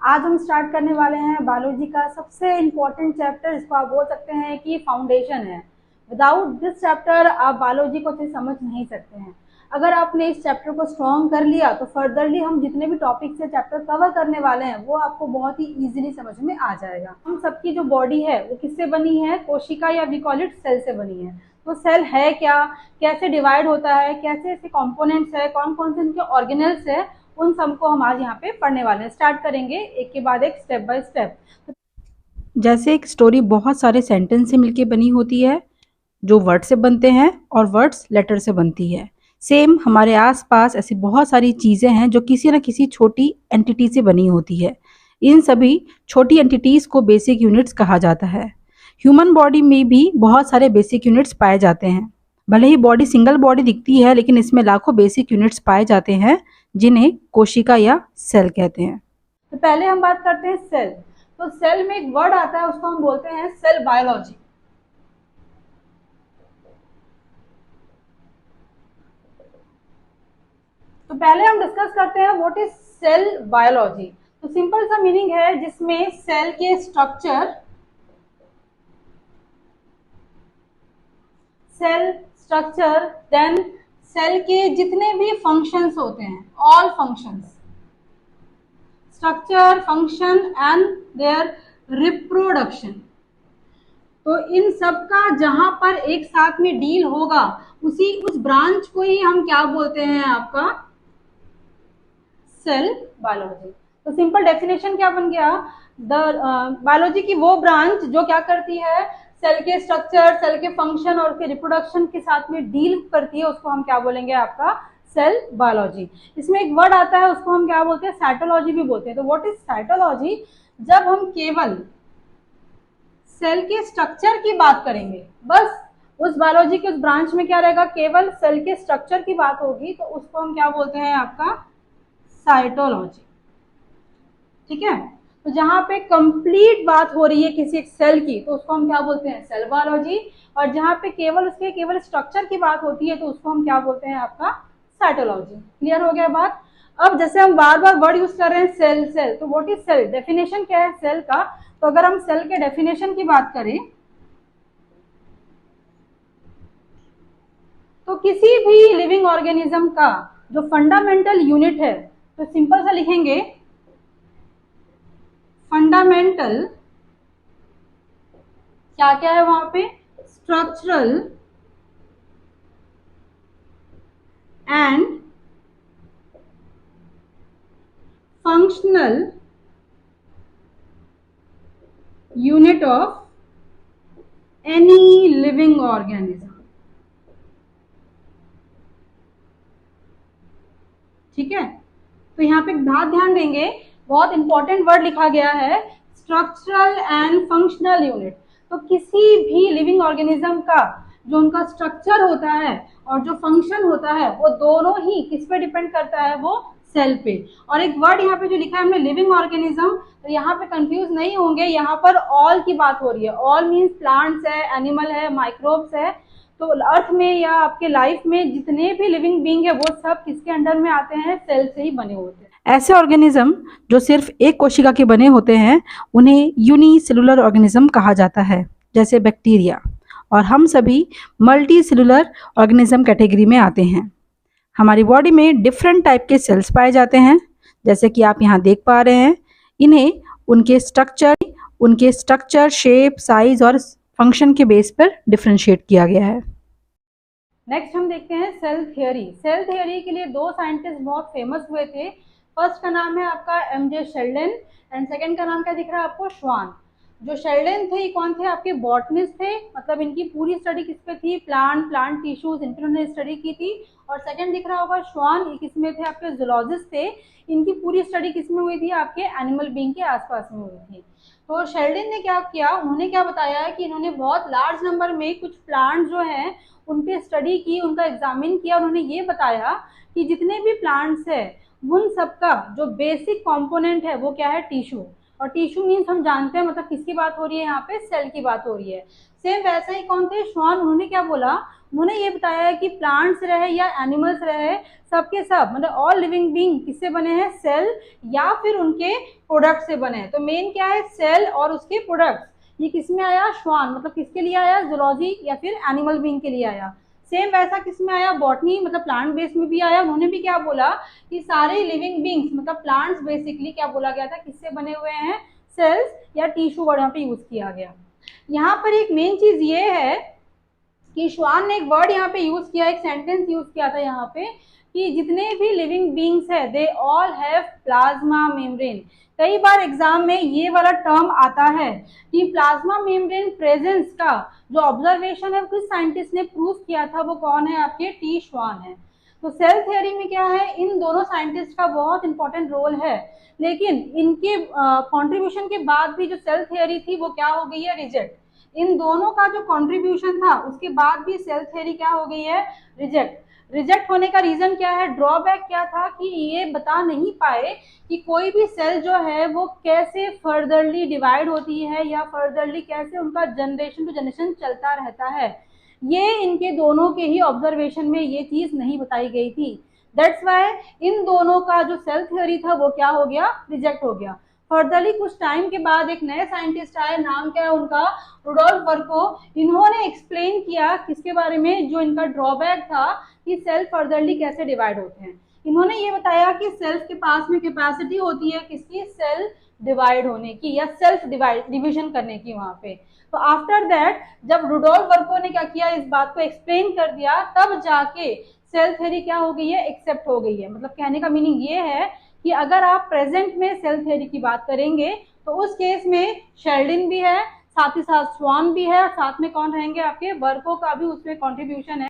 आज हम स्टार्ट करने वाले हैं बायोलॉजी का सबसे इम्पोर्टेंट चैप्टर, इसको आप बोल सकते हैं कि फाउंडेशन है। विदाउट दिस चैप्टर आप बायोलॉजी को अच्छे समझ नहीं सकते हैं। अगर आपने इस चैप्टर को स्ट्रॉन्ग कर लिया तो फर्दरली हम जितने भी टॉपिक से चैप्टर कवर करने वाले हैं वो आपको बहुत ही इजीली समझ में आ जाएगा। हम सबकी जो बॉडी है वो किससे बनी है? कोशिका या वी कॉल इट सेल से बनी है। तो सेल है क्या, कैसे डिवाइड होता है, कैसे इसके कंपोनेंट्स है, कौन कौन से इनके ऑर्गेनल्स है, उन सबको हम आज यहाँ पे पढ़ने वाले हैं। स्टार्ट करेंगे एक के बाद एक, स्टेप बाय स्टेप। जैसे एक स्टोरी बहुत सारे सेंटेंस से मिलके बनी होती है, जो वर्ड से बनते हैं और वर्ड्स लेटर से बनती है। सेम हमारे आसपास ऐसी बहुत सारी चीज़ें हैं जो किसी न किसी छोटी एंटिटी से बनी होती है। इन सभी छोटी एंटिटीज़ को बेसिक यूनिट्स कहा जाता है। ह्यूमन बॉडी में भी बहुत सारे बेसिक यूनिट्स पाए जाते हैं। भले ही बॉडी सिंगल बॉडी दिखती है, लेकिन इसमें लाखों बेसिक यूनिट्स पाए जाते हैं, जिन्हें कोशिका या सेल कहते हैं। तो पहले हम बात करते हैं सेल। तो सेल में एक वर्ड आता है, उसको हम बोलते हैं सेल बायोलॉजी। तो पहले हम डिस्कस करते हैं व्हाट इज सेल बायोलॉजी। तो सिंपल सा मीनिंग है जिसमें सेल के स्ट्रक्चर, देन सेल के जितने भी फंक्शंस होते हैं, all functions, structure, function and their reproduction. तो इन सब का जहां पर एक साथ में डील होगा उस ब्रांच को ही हम क्या बोलते हैं? आपका सेल बायोलॉजी। तो सिंपल डेफिनेशन क्या बन गया? बायोलॉजी की वो ब्रांच जो क्या करती है? सेल के स्ट्रक्चर, सेल के फंक्शन और उसके रिप्रोडक्शन के साथ में डील करती है, उसको हम क्या बोलेंगे? आपका सेल बायोलॉजी। इसमें एक वर्ड आता है, उसको हम क्या बोलते हैं? साइटोलॉजी भी बोलते हैं। तो व्हाट इज साइटोलॉजी? जब हम केवल सेल के स्ट्रक्चर की बात करेंगे, बस उस बायोलॉजी के उस ब्रांच में क्या रहेगा? केवल सेल के स्ट्रक्चर की बात होगी, तो उसको हम क्या बोलते हैं? आपका साइटोलॉजी। ठीक है। तो जहां पे कंप्लीट बात हो रही है किसी एक सेल की, तो उसको हम क्या बोलते हैं? Cell biology. और जहां पे केवल स्ट्रक्चर की बात होती है, तो उसको हम क्या बोलते हैं? आपका साइटोलॉजी। क्लियर हो गया बात? अब जैसे हम बार बार वर्ड यूज कर रहे हैं सेल सेल, तो व्हाट इज सेल? डेफिनेशन क्या है सेल का? तो अगर हम सेल के डेफिनेशन की बात करें तो किसी भी लिविंग ऑर्गेनिज्म का जो फंडामेंटल यूनिट है, तो सिंपल सा लिखेंगे फंडामेंटल, क्या क्या है वहां पे? Structural and functional unit of any living organism. ठीक है। तो यहाँ पे बात ध्यान देंगे, बहुत इंपॉर्टेंट वर्ड लिखा गया है, स्ट्रक्चरल एंड फंक्शनल यूनिट। तो किसी भी लिविंग ऑर्गेनिज्म का जो उनका स्ट्रक्चर होता है और जो फंक्शन होता है, वो दोनों ही किस पे डिपेंड करता है? वो सेल पे। और एक वर्ड यहाँ पे जो लिखा है हमने लिविंग ऑर्गेनिज्म, तो यहाँ पे कंफ्यूज नहीं होंगे, यहाँ पर ऑल की बात हो रही है। ऑल मीन्स प्लांट्स है, एनिमल है, माइक्रोब्स है। तो अर्थ में या आपके लाइफ में जितने भी लिविंग बींग है वो सब किसके अंडर में आते हैं? सेल से ही बने होते हैं। ऐसे ऑर्गेनिज्म जो सिर्फ एक कोशिका के बने होते हैं, उन्हें यूनिसेलुलर ऑर्गेनिज्म कहा जाता है, जैसे बैक्टीरिया। और हम सभी मल्टी सेलुलर ऑर्गेनिज्म कैटेगरी में आते हैं। हमारी बॉडी में डिफरेंट टाइप के सेल्स पाए जाते हैं, जैसे कि आप यहाँ देख पा रहे हैं। इन्हें उनके स्ट्रक्चर, शेप, साइज और फंक्शन के बेस पर डिफ्रेंशिएट किया गया है। नेक्स्ट हम देखते हैं सेल थियोरी। सेल थियोरी के लिए दो साइंटिस्ट बहुत फेमस हुए थे। फर्स्ट का नाम है आपका एमजे शेल्डन एंड सेकंड का नाम क्या दिख रहा है आपको? श्वान। जो शेल्डन थे, ये कौन थे? आपके बॉटनिस्ट थे, मतलब इनकी पूरी स्टडी किस पे थी? प्लांट टिश्यूज, इन्होंने स्टडी की थी। और सेकंड दिख रहा होगा श्वान, ये किसमें थे? आपके जूलॉजिस्ट थे। इनकी पूरी स्टडी किसमें हुई थी? आपके एनिमल बींग के आसपास में हुई थी। तो शेल्डन ने क्या किया? उन्होंने क्या बताया कि इन्होंने बहुत लार्ज नंबर में कुछ प्लांट जो हैं उन पे स्टडी की, उनका एग्जामिन किया। उन्होंने ये बताया कि जितने भी प्लांट्स है उन सबका जो बेसिक कंपोनेंट है वो क्या है? टिश्यू। और टिश्यू मीन्स हम जानते हैं मतलब किसकी बात हो रही है, यहाँ पे सेल की बात हो रही है। सेम वैसा ही कौन थे, श्वान, उन्होंने क्या बोला, उन्होंने ये बताया है कि प्लांट्स रहे या एनिमल्स रहे, सबके सब मतलब ऑल लिविंग बीइंग किससे बने हैं, सेल या फिर उनके प्रोडक्ट से बने हैं। तो मेन क्या है, सेल और उसके प्रोडक्ट्स। ये किस में आया, श्वान, मतलब किसके लिए आया, जूलॉजी या फिर एनिमल बीइंग के लिए आया। सेम वैसा किस में आया, बॉटनी मतलब प्लांट बेस में भी आया। उन्होंने भी क्या बोला कि सारे लिविंग बीइंग्स मतलब प्लांट्स बेसिकली क्या बोला गया था, किससे बने हुए हैं, सेल्स या टिश्यू वर्ड यहाँ पे यूज किया गया। यहाँ पर एक मेन चीज ये है कि श्वान ने एक वर्ड यहाँ पे यूज किया, एक सेंटेंस यूज किया था यहाँ पे कि जितने भी लिविंग बीइंग्स है they all have plasma membrane. कई बार एग्जाम में ये वाला टर्म आता है कि प्लाज्मा मेम्ब्रेन प्रेजेंस का जो ऑब्जर्वेशन है किस साइंटिस्ट ने प्रूव किया था, वो कौन है, आपके टी श्वान है। तो सेल थ्योरी में क्या है, इन दोनों साइंटिस्ट का बहुत इंपॉर्टेंट रोल है, लेकिन इनके कंट्रीब्यूशन के बाद भी जो सेल थ्योरी थी वो क्या हो गई है, रिजेक्ट। इन दोनों का जो कंट्रीब्यूशन था उसके बाद भी सेल थ्योरी क्या हो गई है, रिजेक्ट। रिजेक्ट होने का रीजन क्या है, ड्रॉबैक क्या था कि ये बता नहीं पाए कि कोई भी सेल जो है वो कैसे फर्दरली डिवाइड होती है या फर्दरली कैसे उनका जनरेशन टू जनरेशन चलता रहता है। ये इनके दोनों के ही ऑब्जर्वेशन में ये चीज नहीं बताई गई थी। दैट्स वाई इन दोनों का जो सेल थ्योरी था वो क्या हो गया, रिजेक्ट हो गया। फर्दरली कुछ टाइम के बाद एक नए साइंटिस्ट आए, नाम क्या है उनका, रुडोल्फ वर्को। इन्होंने एक्सप्लेन किया किसके बारे में, जो इनका ड्रॉबैक था कि सेल फर्दरली कैसे डिवाइड होते हैं। इन्होंने ये बताया कि सेल्स के पास में कैपेसिटी होती है किसकी, सेल डिवाइड होने की या सेल्फ डिविजन करने की वहां पे। तो आफ्टर दैट जब रुडोल्फ वर्को ने क्या किया, इस बात को एक्सप्लेन कर दिया, तब जाके सेल थ्योरी क्या हो गई है, एक्सेप्ट हो गई है। मतलब कहने का मीनिंग ये है कि अगर आप प्रेजेंट में सेल थ्योरी की बात करेंगे तो उस केस में शेल्डिन भी है, साथ ही साथ स्वान भी है, और साथ में कौन रहेंगे, आपके वर्को का भी उसमें कंट्रीब्यूशन है।